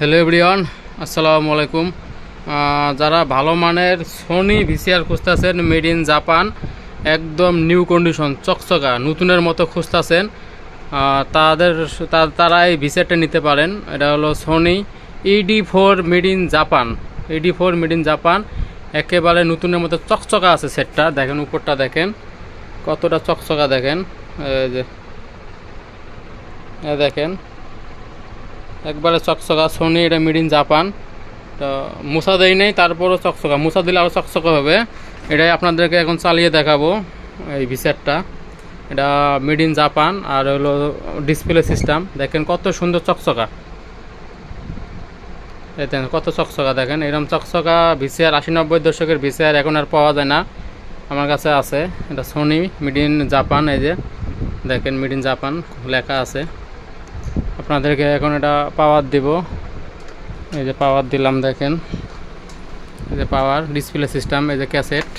Hello everyone, আসসালামু আলাইকুম। যারা ভালো মানের সোনি ভিসিআর খুঁজতেছেন মেড ইন জাপান, একদম নিউ কন্ডিশন চকচকা নতুনের মতো খুঁজতেছেন, তারা এই ভিসিআরটা নিতে পারেন। এটা হলো Sony ED4 made in Japan. ED4 made in Japan একেবারে নতুনের মতো চকচকা আছে সেটটা। দেখেন উপরটা দেখেন কতটা চকচকা, দেখেন দেখেন একবারে চকচকা সোনি। এটা মেড ইন জাপান। তো মুছা দেয় নেই, তারপরও চকচকা। মুছা দিলে আরও চকচকা হবে। এটাই আপনাদেরকে এখন চালিয়ে দেখাবো এই ভিসিআরটা। এটা মেড ইন জাপান আর হলো ডিসপ্লে সিস্টেম। দেখেন কত সুন্দর চকচকা, দেখেন কত চকচকা। দেখেন এরকম চকচকা ভিসিআর 80-90 দশকের ভিসিআর এখন আর পাওয়া যায় না, আমার কাছে আছে। এটা সোনি মেড ইন জাপান। এই যে দেখেন মেড ইন জাপান লেখা আছে। আপনাদেরকে এখন এটা পাওয়ার দিব। এই যে পাওয়ার দিলাম, দেখেন এই যে পাওয়ার ডিসপ্লে সিস্টেম। এই যে ক্যাসেট,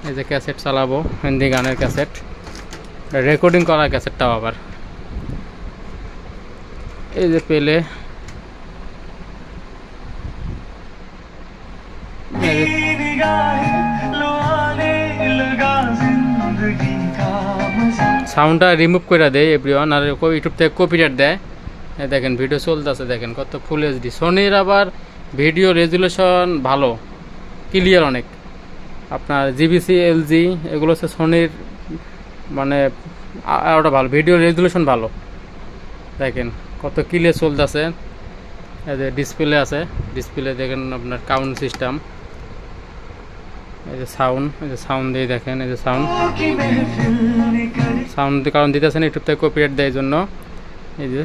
এই যে ক্যাসেট চালাবো, হিন্দি গানের ক্যাসেট, রেকর্ডিং করা ক্যাসেটটাও আবার। এই যে পেলে, সাউন্ডটা রিমুভ করে দেয় এভরিওয়ান, আর ইউটিউব থেকে কপিরাইট দেয়। দেখেন ভিডিও চলতেছে, দেখেন কত ফুল এইচডি। সোনির আবার ভিডিও রেজুলেশন ভালো, ক্লিয়ার অনেক। আপনার জিবিসি LG এগুলো হচ্ছে সোনির, মানে আরোটা ভালো, ভিডিও রেজুলেশন ভালো। দেখেন কত ক্লিয়ার চলতেছে। এই যে ডিসপ্লে আছে, ডিসপ্লে দেখেন আপনার কাউন্ট সিস্টেম। এই যে সাউন্ড, এই যে সাউন্ড দিয়ে দেখেন, এই যে সাউন্ড কারণ দিতেছেন ইউটিউব থেকে কপিরাইট দেয় জন্য। এই যে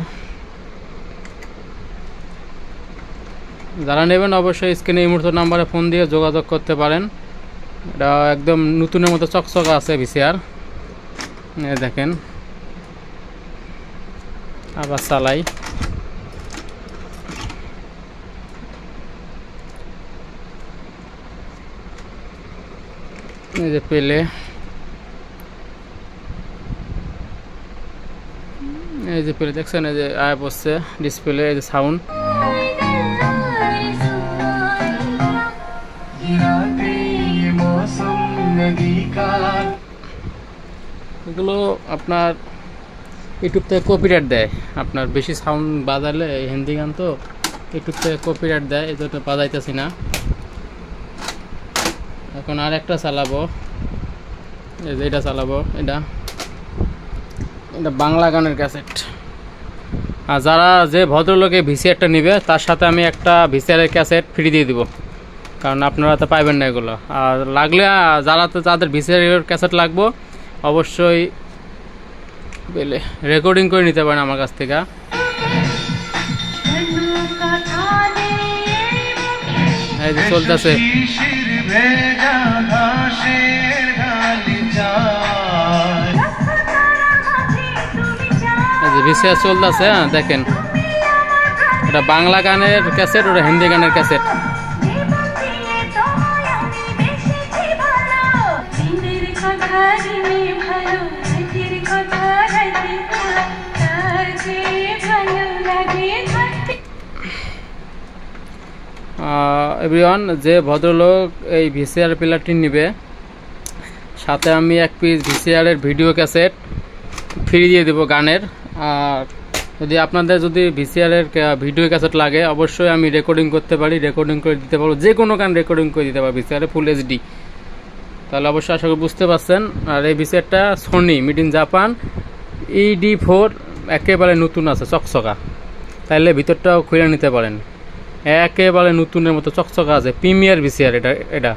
যারা নেবেন অবশ্যই স্ক্রিনে এই মুহূর্তে নাম্বারে ফোন দিয়ে যোগাযোগ করতে পারেন। এটা একদম নতুনের মতো চকচকা আছে ভিসিআর। দেখেন আবার চালাই। এই যে পেলে, এই যে পেলে দেখছেন, এই যে আয় বসছে ডিসপ্লে। এই যে সাউন্ড, এগুলো আপনার ইউটিউব থেকে কপিরাইট দেয়। আপনার বেশি সাউন্ড বাজালে, হিন্দি গান তো ইউটিউব থেকে কপিরাইট দেয়, এই জন্য বাজাইতেছি না। এখন আর একটা চালাবো, এই যে এটা চালাবো। এটা বাংলা গানের ক্যাসেট। আর যারা যে ভদ্রলোকে ভিসিআরটা নেবে তার সাথে আমি একটা ভিসিআরের ক্যাসেট ফ্রি দিয়ে দিব, কারণ আপনারা তো পাইবেন না এগুলো। আর লাগলে যাদের ভিসিআরের ক্যাসেট লাগবো অবশ্যই পেলে রেকর্ডিং করে নিতে পারেন আমার কাছ থেকে। এই যে চলতেছে, ভিসিআর চলতেছে। দেখেন এটা বাংলা গানের ক্যাসেট, ওটা হিন্দি গানের ক্যাসেট। এভরিওয়ান, যে ভদ্রলোক এই ভিসিআর প্লেয়ারটি নেবে সাথে আমি এক পিস ভিসিআরের ভিডিও ক্যাসেট ফ্রি দিয়ে দেবো গানের। আর যদি আপনাদের যদি ভিসিআরের ভিডিও ক্যাসেট লাগে অবশ্যই আমি রেকর্ডিং করতে পারি, রেকর্ডিং করে দিতে পারবো, যে কোনো গান রেকর্ডিং করে দিতে পারবো ভিসিআরে ফুল HD। তাহলে অবশ্যই আশা করি বুঝতে পারছেন। আর এই ভিসিআরটা Sony made in Japan ED4 একেবারে নতুন আছে চকচকা, তাইলে ভিতরটাও খুলে নিতে পারেন। একেবারে নতুনের মতো চকচকা আছে, প্রিমিয়ার ভিসিআর এটা।